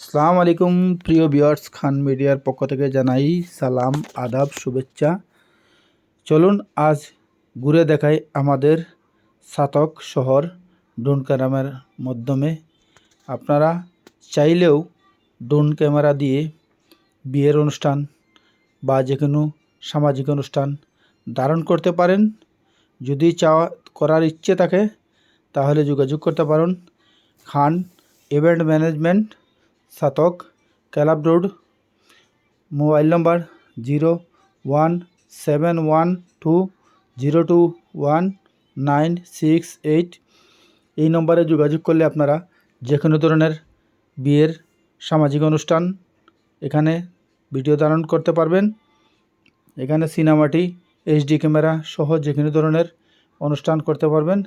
আসসালামু আলাইকুম প্রিয় ভিউয়ার্স, খান মিডিয়ার পক্ষ থেকে জানাই সালাম, আদাব, শুভেচ্ছা। চলুন আজ ঘুরে দেখাই আমাদের ছাতক শহর ড্রোন ক্যামেরার মাধ্যমে। আপনারা চাইলেও ড্রোন ক্যামেরা দিয়ে বিয়ের অনুষ্ঠান বা যে কোনো সামাজিক অনুষ্ঠান ধারণ করতে পারেন। যদি করার ইচ্ছে থাকে তাহলে যোগাযোগ করতে পারেন। Khan event management, Chhatak, club road. Mobile number 017120219668। এই নম্বরে যোগাযোগ করলে আপনারা যে কোনো ধরনের বিয়ের সামাজিক অনুষ্ঠান এখানে ভিডিও ধারণ করতে পারবেন। এখানে সিনেমাটি এইচডি ক্যামেরা সহ যে কোনো ধরনের অনুষ্ঠান করতে পারবেন।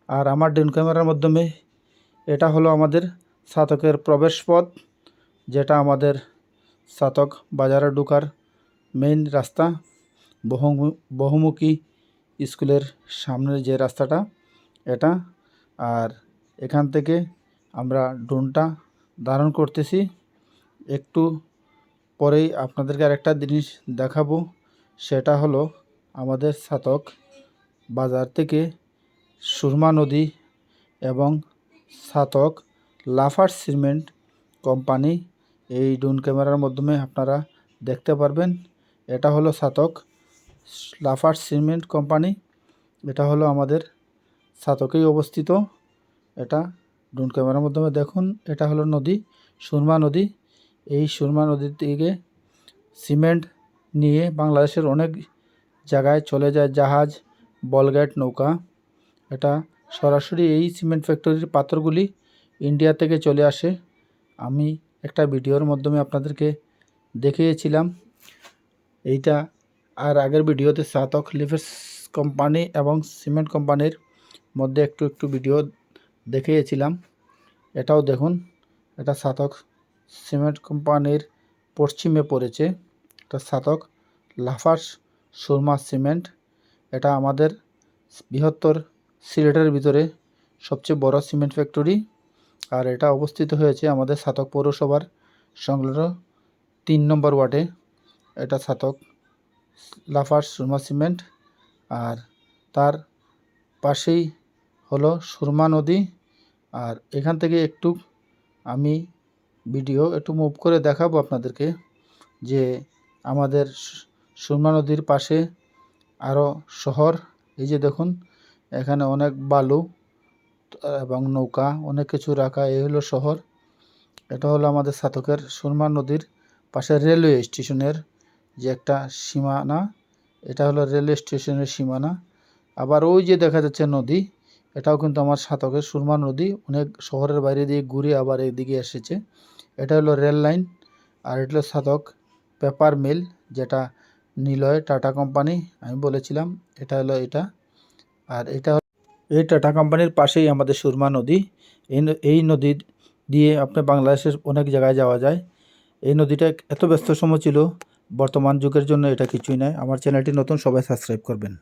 আর আমার ড্রোন ক্যামেরার মাধ্যমে এটা হলো আমাদের ছাতকের প্রবেশ পথ, যেটা আমাদের ছাতক বাজারে ঢোকার মেইন রাস্তা, বহুমুখী স্কুলের সামনের যে রাস্তাটা এটা। আর এখান থেকে আমরা ড্রোনটা ধারণ করতেছি। একটু পরেই আপনাদেরকে আরেকটা জিনিস দেখাবো, সেটা হলো আমাদের ছাতক বাজার থেকে সুরমা নদী এবং ছাতক লাফার্জ সিমেন্ট কোম্পানি এই ড্রোন ক্যামেরার মাধ্যমে আপনারা দেখতে পারবেন। এটা হলো ছাতক লাফার্জ সিমেন্ট কোম্পানি, এটা হলো আমাদের ছাতকেই অবস্থিত। এটা ড্রোন ক্যামেরার মাধ্যমে দেখুন, এটা হলো নদী, সুরমা নদী। এই সুরমা নদীর থেকে সিমেন্ট নিয়ে বাংলাদেশের অনেক জায়গায় চলে যায়, জাহাজ, বলগেট, নৌকা। এটা সরাসরি এই সিমেন্ট ফ্যাক্টরির পাথরগুলি ইন্ডিয়া থেকে চলে আসে। আমি একটা ভিডিওর মাধ্যমে আপনাদেরকে দেখিয়েছিলাম এইটা। আর আগের ভিডিওতে ছাতক লিফেস কোম্পানি এবং সিমেন্ট কোম্পানির মধ্যে একটু ভিডিও দেখিয়েছিলাম। এটাও দেখুন, এটা ছাতক সিমেন্ট কোম্পানির পশ্চিমে পড়েছে। এটা ছাতক লাফার্জ সুরমা সিমেন্ট। এটা আমাদের বৃহত্তর সিলেটের ভিতরে সবচেয়ে বড় সিমেন্ট ফ্যাক্টরি। আর এটা অবস্থিত হয়েছে আমাদের ছাতক পৌরসভার সংলগ্ন 3 নম্বর ওয়ার্ডে। এটা ছাতক লাফার্জ সুরমা সিমেন্ট। আর তার পাশেই হলো সুরমা নদী। আর এখান থেকে একটু আমি ভিডিও একটু মুভ করে দেখাবো আপনাদেরকে যে আমাদের সুরমা নদীর পাশে আরও শহর। এই যে দেখুন, এখানে অনেক বালু এবং নৌকা অনেক কিছু রাখা, এই হলো শহর। এটা হলো আমাদের ছাতকের সুরমা নদীর পাশে রেলওয়ে স্টেশনের যে একটা সীমানা, এটা হলো রেলওয়ে স্টেশনের সীমানা। আবার ওই যে দেখা যাচ্ছে নদী, এটাও কিন্তু আমার ছাতকের সুরমা নদী, অনেক শহরের বাইরে দিয়ে ঘুরে আবার এদিকে এসেছে। এটা হলো রেল লাইন। আর এটা হলো ছাতক পেপার মিল, যেটা নিলয় টাটা কোম্পানি আমি বলেছিলাম, এটা হলো এটা। আর এটা এই টাটা কোম্পানির পাশেই আমাদের সুরমা নদী। এই নদী দিয়ে আপনি বাংলাদেশের অনেক জায়গায় যাওয়া যায়। এই নদীটা এত ব্যস্ত সময় ছিল, বর্তমান যুগের জন্য এটা কিছুই নয়। আমার চ্যানেলটি নতুন, সবাই সাবস্ক্রাইব করবেন।